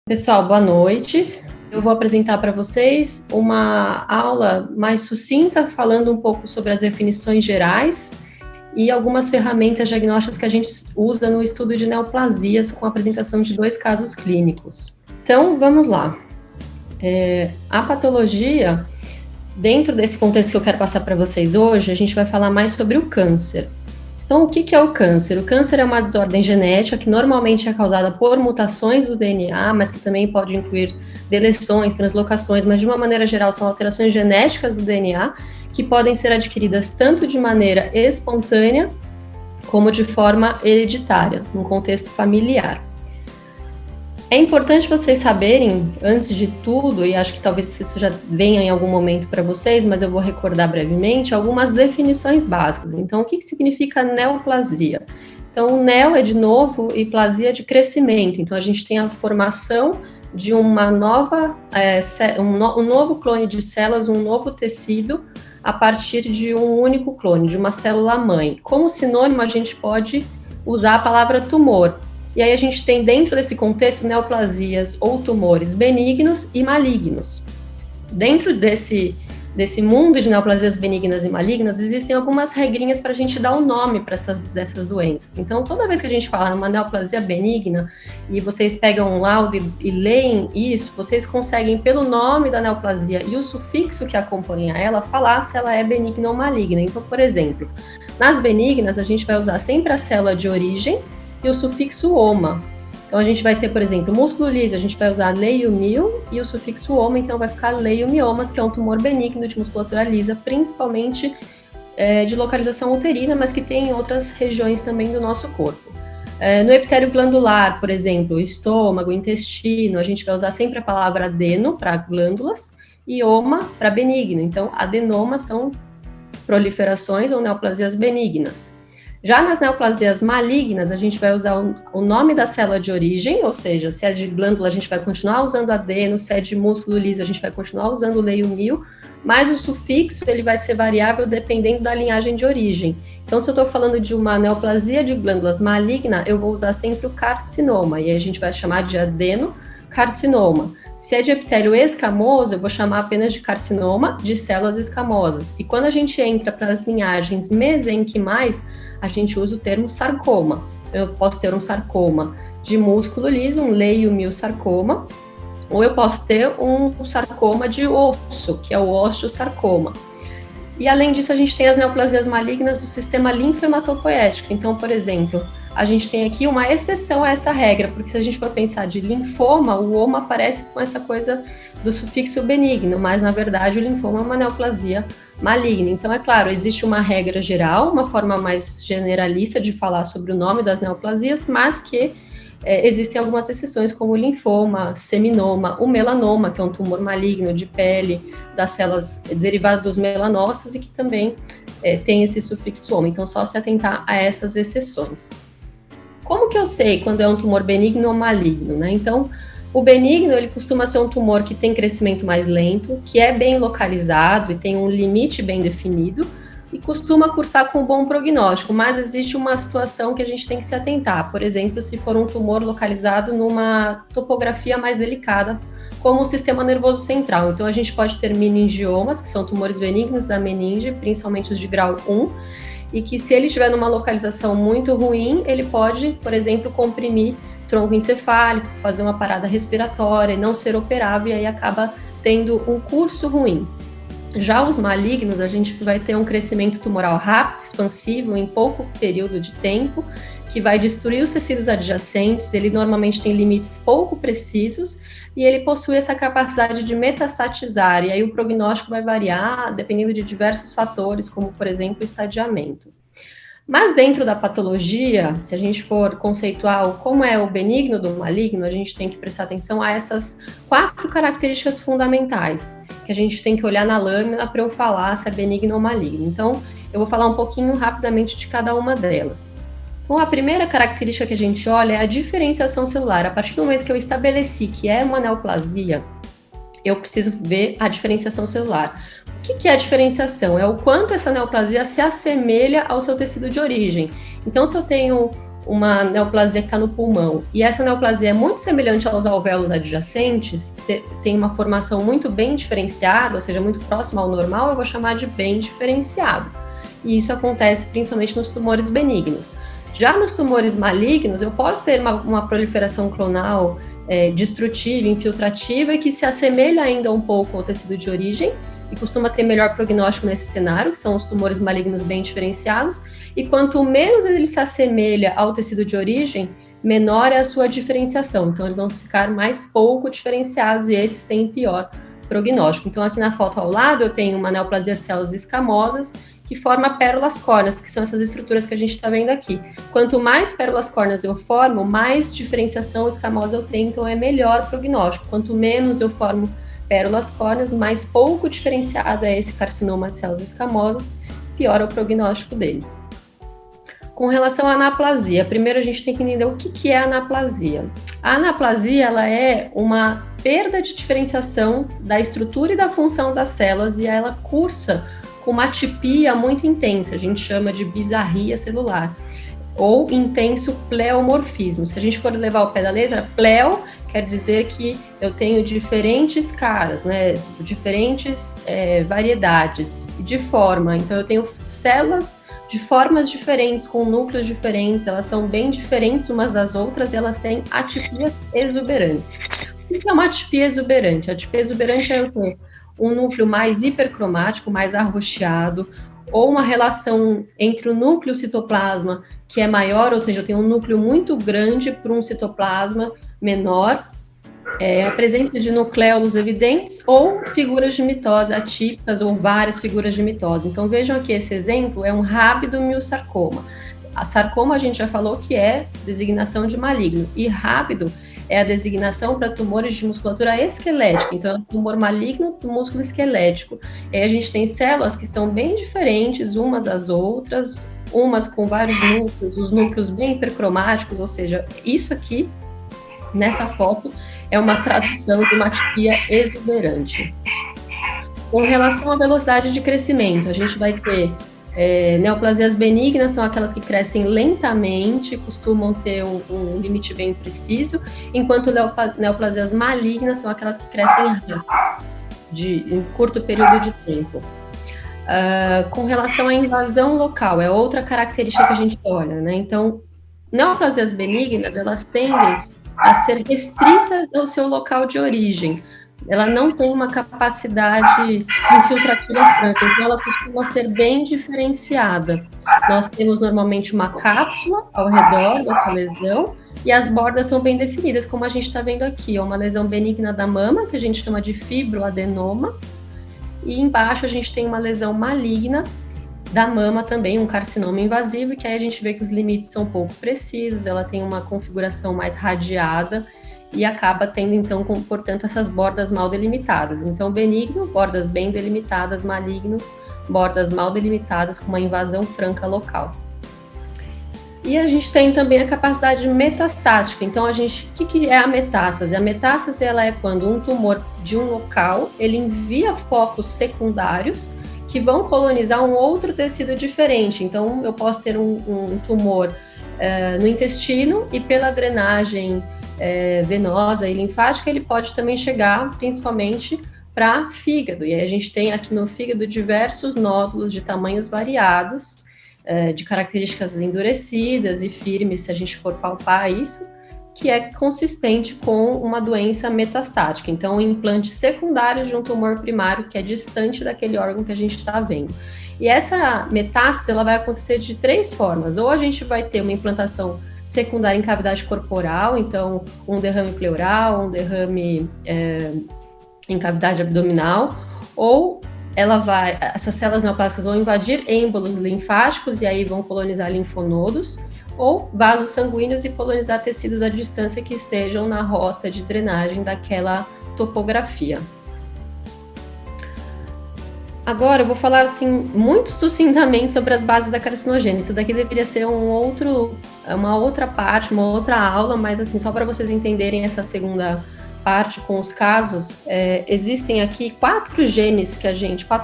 Pessoal, boa noite. Eu vou apresentar para vocês uma aula mais sucinta, falando um pouco sobre as definições gerais e algumas ferramentas diagnósticas que a gente usa no estudo de neoplasias, com a apresentação de 2 casos clínicos. Então, vamos lá. A patologia, dentro desse contexto que eu quero passar para vocês hoje, a gente vai falar mais sobre o câncer. Então, o que é o câncer? O câncer é uma desordem genética que normalmente é causada por mutações do DNA, mas que também pode incluir deleções, translocações, mas de uma maneira geral são alterações genéticas do DNA que podem ser adquiridas tanto de maneira espontânea como de forma hereditária, num contexto familiar. É importante vocês saberem, antes de tudo, e acho que talvez isso já venha em algum momento para vocês, mas eu vou recordar brevemente, algumas definições básicas. Então, o que significa neoplasia? Então, neo é de novo e plasia é de crescimento. Então, a gente tem a formação de uma nova, um novo clone de células, um novo tecido, a partir de um único clone, de uma célula-mãe. Como sinônimo, a gente pode usar a palavra tumor. E aí a gente tem dentro desse contexto neoplasias ou tumores benignos e malignos. Dentro desse mundo de neoplasias benignas e malignas, existem algumas regrinhas para a gente dar o nome para dessas doenças. Então, toda vez que a gente fala numa neoplasia benigna, e vocês pegam um laudo e leem isso, vocês conseguem, pelo nome da neoplasia e o sufixo que acompanha ela, falar se ela é benigna ou maligna. Então, por exemplo, nas benignas, a gente vai usar sempre a célula de origem e o sufixo oma. Então, a gente vai ter, por exemplo, músculo liso, a gente vai usar leiomio e o sufixo oma, então vai ficar leiomiomas, que é um tumor benigno de musculatura lisa, principalmente de localização uterina, mas que tem em outras regiões também do nosso corpo. No epitélio glandular, por exemplo, estômago, intestino, a gente vai usar sempre a palavra adeno para glândulas e oma para benigno. Então, adenomas são proliferações ou neoplasias benignas. Já nas neoplasias malignas, a gente vai usar o nome da célula de origem, ou seja, se é de glândula, a gente vai continuar usando adeno, se é de músculo liso, a gente vai continuar usando leiomio, mas o sufixo ele vai ser variável dependendo da linhagem de origem. Então, se eu estou falando de uma neoplasia de glândulas maligna, eu vou usar sempre o carcinoma, e aí a gente vai chamar de adenocarcinoma. Se é de epitélio escamoso, eu vou chamar apenas de carcinoma de células escamosas. E quando a gente entra para as linhagens mesenquimais, a gente usa o termo sarcoma. Eu posso ter um sarcoma de músculo liso, um leiomiosarcoma, ou eu posso ter um sarcoma de osso, que é o osteosarcoma. E além disso, a gente tem as neoplasias malignas do sistema linfo-hematopoético. Então, por exemplo, a gente tem aqui uma exceção a essa regra, porque se a gente for pensar de linfoma, o oma aparece com essa coisa do sufixo benigno, mas na verdade o linfoma é uma neoplasia maligna. Então, é claro, existe uma regra geral, uma forma mais generalista de falar sobre o nome das neoplasias, mas que existem algumas exceções, como o linfoma, seminoma, o melanoma, que é um tumor maligno de pele das células derivadas dos melanócitos e que também tem esse sufixo oma. Então, só se atentar a essas exceções. Como que eu sei quando é um tumor benigno ou maligno, né? Então, o benigno, ele costuma ser um tumor que tem crescimento mais lento, que é bem localizado e tem um limite bem definido e costuma cursar com bom prognóstico, mas existe uma situação que a gente tem que se atentar. Por exemplo, se for um tumor localizado numa topografia mais delicada, como o sistema nervoso central. Então, a gente pode ter meningiomas, que são tumores benignos da meninge, principalmente os de grau 1, e que se ele estiver numa localização muito ruim, ele pode, por exemplo, comprimir tronco encefálico, fazer uma parada respiratória e não ser operável, e aí acaba tendo um curso ruim. Já os malignos, a gente vai ter um crescimento tumoral rápido, expansivo, em pouco período de tempo, que vai destruir os tecidos adjacentes, ele normalmente tem limites pouco precisos, e ele possui essa capacidade de metastatizar, e aí o prognóstico vai variar dependendo de diversos fatores, como, por exemplo, o estadiamento. Mas dentro da patologia, se a gente for conceituar como é o benigno do maligno, a gente tem que prestar atenção a essas 4 características fundamentais, que a gente tem que olhar na lâmina para eu falar se é benigno ou maligno. Então, eu vou falar um pouquinho rapidamente de cada uma delas. Então, a primeira característica que a gente olha é a diferenciação celular. A partir do momento que eu estabeleci que é uma neoplasia, eu preciso ver a diferenciação celular. O que é a diferenciação? É o quanto essa neoplasia se assemelha ao seu tecido de origem. Então, se eu tenho uma neoplasia que está no pulmão, e essa neoplasia é muito semelhante aos alvéolos adjacentes, tem uma formação muito bem diferenciada, ou seja, muito próxima ao normal, eu vou chamar de bem diferenciado. E isso acontece principalmente nos tumores benignos. Já nos tumores malignos, eu posso ter uma proliferação clonal destrutiva, infiltrativa, que se assemelha ainda um pouco ao tecido de origem, e costuma ter melhor prognóstico nesse cenário, que são os tumores malignos bem diferenciados, e quanto menos ele se assemelha ao tecido de origem, menor é a sua diferenciação. Então, eles vão ficar mais pouco diferenciados, e esses têm pior prognóstico. Então, aqui na foto ao lado, eu tenho uma neoplasia de células escamosas, que forma pérolas córneas, que são essas estruturas que a gente está vendo aqui. Quanto mais pérolas córneas eu formo, mais diferenciação escamosa eu tenho, então é melhor prognóstico. Quanto menos eu formo pérolas córneas, mais pouco diferenciado é esse carcinoma de células escamosas, pior é o prognóstico dele. Com relação à anaplasia, primeiro a gente tem que entender o que é a anaplasia. A anaplasia, ela é uma perda de diferenciação da estrutura e da função das células, e ela cursa com uma atipia muito intensa, a gente chama de bizarria celular, ou intenso pleomorfismo. Se a gente for levar ao pé da letra, pleo quer dizer que eu tenho diferentes caras, né, diferentes variedades de forma, então eu tenho células de formas diferentes, com núcleos diferentes, elas são bem diferentes umas das outras e elas têm atipias exuberantes. O que é uma atipia exuberante? A atipia exuberante é eu ter um núcleo mais hipercromático, mais arroxeado, ou uma relação entre o núcleo e o citoplasma que é maior, ou seja, eu tenho um núcleo muito grande para um citoplasma menor, a presença de nucléolos evidentes ou figuras de mitose atípicas ou várias figuras de mitose. Então vejam aqui esse exemplo, é um rabidomiosarcoma. A sarcoma a gente já falou que é designação de maligno, e rábido é a designação para tumores de musculatura esquelética, então é um tumor maligno do músculo esquelético. E aí a gente tem células que são bem diferentes uma das outras, umas com vários núcleos, os núcleos bem hipercromáticos, ou seja, isso aqui, nessa foto, é uma tradução de uma atipia exuberante. Com relação à velocidade de crescimento, a gente vai ter neoplasias benignas, são aquelas que crescem lentamente, costumam ter um limite bem preciso, enquanto neoplasias malignas são aquelas que crescem rápido, em curto período de tempo. Com relação à invasão local, é outra característica que a gente olha, né? Então, neoplasias benignas, elas tendem a ser restritas ao seu local de origem. Ela não tem uma capacidade infiltrativa franca, então ela costuma ser bem diferenciada. Nós temos normalmente uma cápsula ao redor dessa lesão e as bordas são bem definidas, como a gente está vendo aqui. É uma lesão benigna da mama, que a gente chama de fibroadenoma, e embaixo a gente tem uma lesão maligna da mama também, um carcinoma invasivo, que aí a gente vê que os limites são pouco precisos, ela tem uma configuração mais radiada, e acaba tendo, então, portanto, essas bordas mal delimitadas. Então, benigno, bordas bem delimitadas, maligno, bordas mal delimitadas, com uma invasão franca local. E a gente tem também a capacidade metastática. Então, o que é a metástase? A metástase, ela é quando um tumor de um local, ele envia focos secundários que vão colonizar um outro tecido diferente. Então, eu posso ter um tumor no intestino e pela drenagem venosa e linfática, ele pode também chegar principalmente para fígado. E aí a gente tem aqui no fígado diversos nódulos de tamanhos variados, de características endurecidas e firmes, se a gente for palpar isso, que é consistente com uma doença metastática. Então, um implante secundário de um tumor primário que é distante daquele órgão que a gente está vendo. E essa metástase, ela vai acontecer de 3 formas. Ou a gente vai ter uma implantação secundária em cavidade corporal, então um derrame pleural, um derrame em cavidade abdominal, ou essas células neoplásicas vão invadir êmbolos linfáticos e aí vão colonizar linfonodos, ou vasos sanguíneos e colonizar tecidos à distância que estejam na rota de drenagem daquela topografia. Agora eu vou falar assim muito sucintamente sobre as bases da carcinogênese. Isso daqui deveria ser uma outra parte, uma outra aula, mas assim, só para vocês entenderem essa segunda parte com os casos, existem aqui 4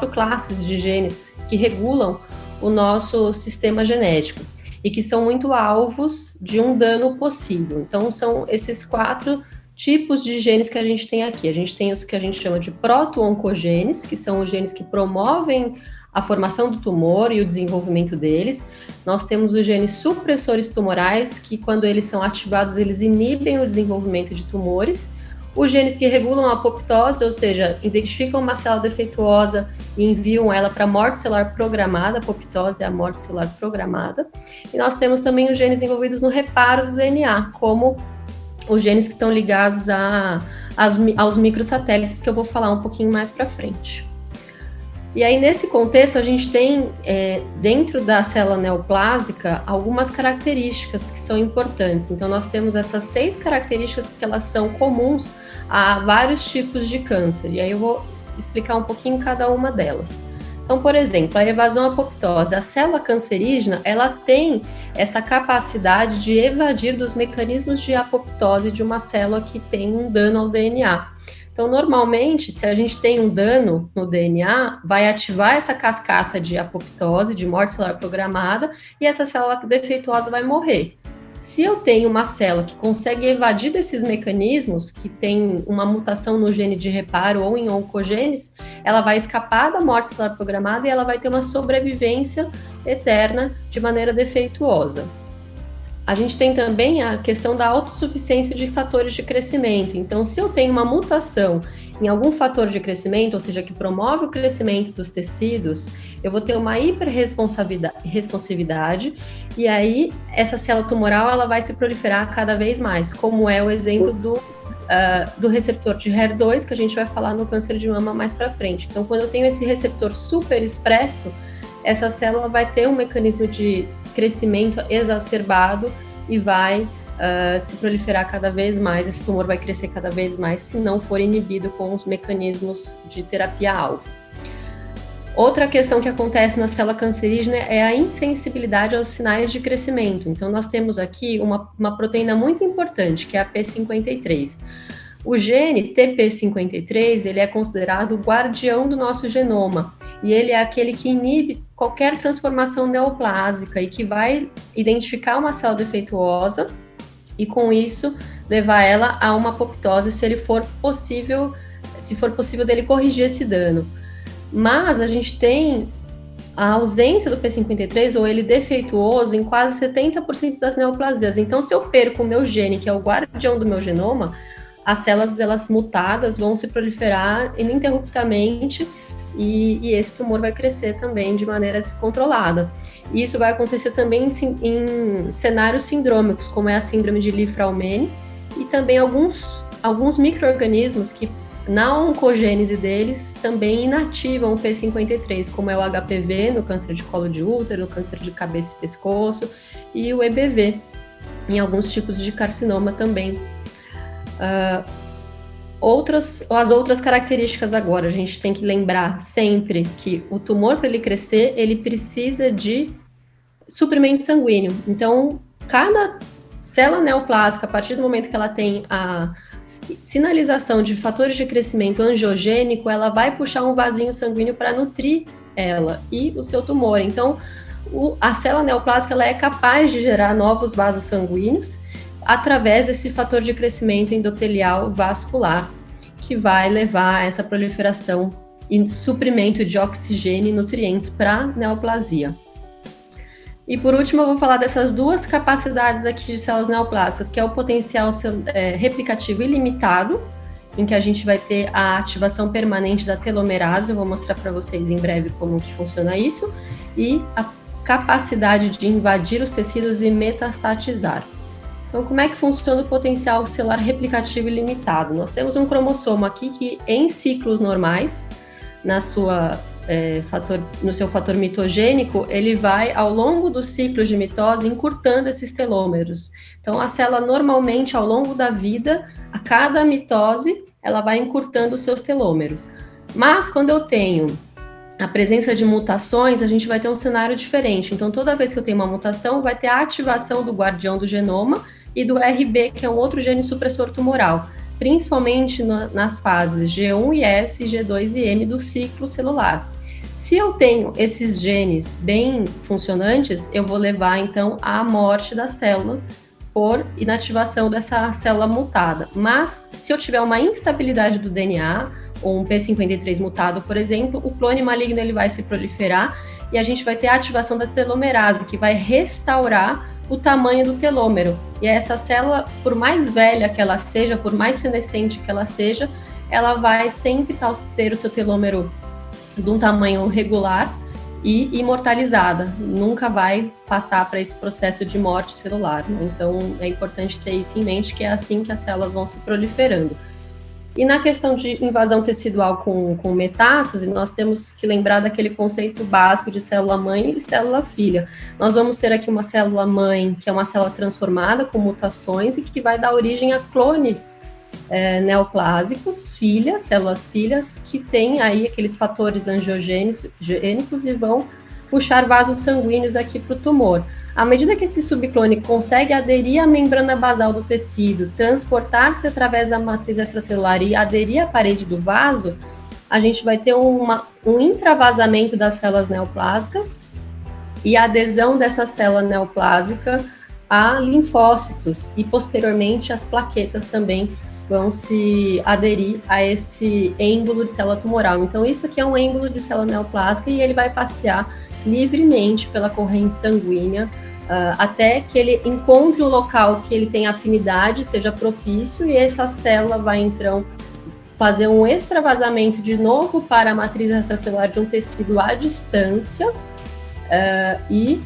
classes de genes que regulam o nosso sistema genético. e que são muito alvos de um dano possível. Então, são esses 4 tipos de genes que a gente tem aqui. A gente tem os que a gente chama de proto-oncogenes, que são os genes que promovem a formação do tumor e o desenvolvimento deles. Nós temos os genes supressores tumorais, que quando eles são ativados, eles inibem o desenvolvimento de tumores. Os genes que regulam a apoptose, ou seja, identificam uma célula defeituosa e enviam ela para a morte celular programada. A apoptose é a morte celular programada. E nós temos também os genes envolvidos no reparo do DNA, como os genes que estão ligados aos microsatélites, que eu vou falar um pouquinho mais para frente. E aí, nesse contexto, a gente tem, dentro da célula neoplásica, algumas características que são importantes. Então, nós temos essas 6 características que elas são comuns a vários tipos de câncer. E aí eu vou explicar um pouquinho cada uma delas. Então, por exemplo, a evasão apoptose. A célula cancerígena, ela tem essa capacidade de evadir dos mecanismos de apoptose de uma célula que tem um dano ao DNA. Então, normalmente, se a gente tem um dano no DNA, vai ativar essa cascata de apoptose, de morte celular programada, e essa célula defeituosa vai morrer. Se eu tenho uma célula que consegue evadir desses mecanismos, que tem uma mutação no gene de reparo ou em oncogenes, ela vai escapar da morte celular programada e ela vai ter uma sobrevivência eterna de maneira defeituosa. A gente tem também a questão da autossuficiência de fatores de crescimento. Então, se eu tenho uma mutação em algum fator de crescimento, ou seja, que promove o crescimento dos tecidos, eu vou ter uma hiperresponsividade e aí essa célula tumoral ela vai se proliferar cada vez mais, como é o exemplo do receptor de HER2, que a gente vai falar no câncer de mama mais para frente. Então, quando eu tenho esse receptor super expresso, essa célula vai ter um mecanismo de crescimento exacerbado e vai se proliferar cada vez mais, esse tumor vai crescer cada vez mais se não for inibido com os mecanismos de terapia-alvo. Outra questão que acontece na célula cancerígena é a insensibilidade aos sinais de crescimento. Então, nós temos aqui uma proteína muito importante, que é a P53. O gene TP53, ele é considerado o guardião do nosso genoma, e ele é aquele que inibe qualquer transformação neoplásica e que vai identificar uma célula defeituosa e, com isso, levar ela a uma apoptose se for possível dele corrigir esse dano. Mas a gente tem a ausência do P53, ou ele defeituoso, em quase 70% das neoplasias. Então, se eu perco o meu gene, que é o guardião do meu genoma, as células, elas mutadas, vão se proliferar ininterruptamente e esse tumor vai crescer também de maneira descontrolada. E isso vai acontecer também em cenários sindrômicos, como é a síndrome de Li-Fraumeni, e também alguns micro-organismos que, na oncogênese deles, também inativam o P53, como é o HPV, no câncer de colo de útero, no câncer de cabeça e pescoço, e o EBV, em alguns tipos de carcinoma também. As outras características agora, a gente tem que lembrar sempre que o tumor, para ele crescer, ele precisa de suprimento sanguíneo. Então, cada célula neoplásica, a partir do momento que ela tem a sinalização de fatores de crescimento angiogênico, ela vai puxar um vasinho sanguíneo para nutrir ela e o seu tumor. Então, a célula neoplásica ela é capaz de gerar novos vasos sanguíneos através desse fator de crescimento endotelial vascular, que vai levar a essa proliferação e suprimento de oxigênio e nutrientes para a neoplasia. E por último, eu vou falar dessas 2 capacidades aqui de células neoplásicas, que é o potencial replicativo ilimitado, em que a gente vai ter a ativação permanente da telomerase, eu vou mostrar para vocês em breve como que funciona isso, e a capacidade de invadir os tecidos e metastatizar. Então, como é que funciona o potencial celular replicativo ilimitado? Nós temos um cromossomo aqui que, em ciclos normais, no seu fator mitogênico, ele vai, ao longo dos ciclos de mitose, encurtando esses telômeros. Então, a célula, normalmente, ao longo da vida, a cada mitose, ela vai encurtando os seus telômeros. Mas, quando eu tenho a presença de mutações, a gente vai ter um cenário diferente. Então, toda vez que eu tenho uma mutação, vai ter a ativação do guardião do genoma e do RB, que é um outro gene supressor tumoral, principalmente nas fases G1 e S, G2 e M do ciclo celular. Se eu tenho esses genes bem funcionantes, eu vou levar, então, à morte da célula por inativação dessa célula mutada. Mas, se eu tiver uma instabilidade do DNA, ou um P53 mutado, por exemplo, o clone maligno ele vai se proliferar e a gente vai ter a ativação da telomerase, que vai restaurar o tamanho do telômero. E essa célula, por mais velha que ela seja, por mais senescente que ela seja, ela vai sempre ter o seu telômero de um tamanho regular e imortalizada, nunca vai passar para esse processo de morte celular, né? Então é importante ter isso em mente, que é assim que as células vão se proliferando. E na questão de invasão tecidual com metástase, nós temos que lembrar daquele conceito básico de célula-mãe e célula-filha. Nós vamos ter aqui uma célula-mãe, que é uma célula transformada com mutações e que vai dar origem a clones neoplásicos, células filhas, que têm aí aqueles fatores angiogênicos e vão puxar vasos sanguíneos aqui para o tumor. À medida que esse subclone consegue aderir à membrana basal do tecido, transportar-se através da matriz extracelular e aderir à parede do vaso, a gente vai ter um intravasamento das células neoplásicas e a adesão dessa célula neoplásica a linfócitos e, posteriormente, as plaquetas também vão se aderir a esse êmbolo de célula tumoral. Então, isso aqui é um êmbolo de célula neoplásica e ele vai passear livremente pela corrente sanguínea até que ele encontre o local que ele tem afinidade, seja propício, e essa célula vai, então, fazer um extravasamento de novo para a matriz extracelular de um tecido à distância, e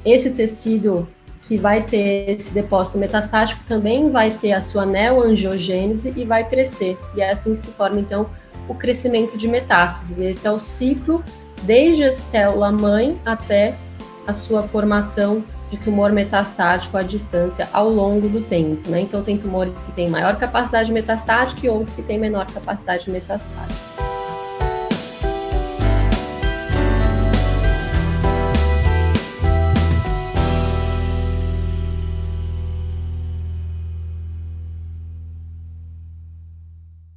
esse tecido que vai ter esse depósito metastático também vai ter a sua neoangiogênese e vai crescer. E é assim que se forma, então, o crescimento de metástases. Esse é o ciclo desde a célula-mãe até a sua formação de tumor metastático à distância ao longo do tempo, né? Então, tem tumores que têm maior capacidade metastática e outros que têm menor capacidade metastática.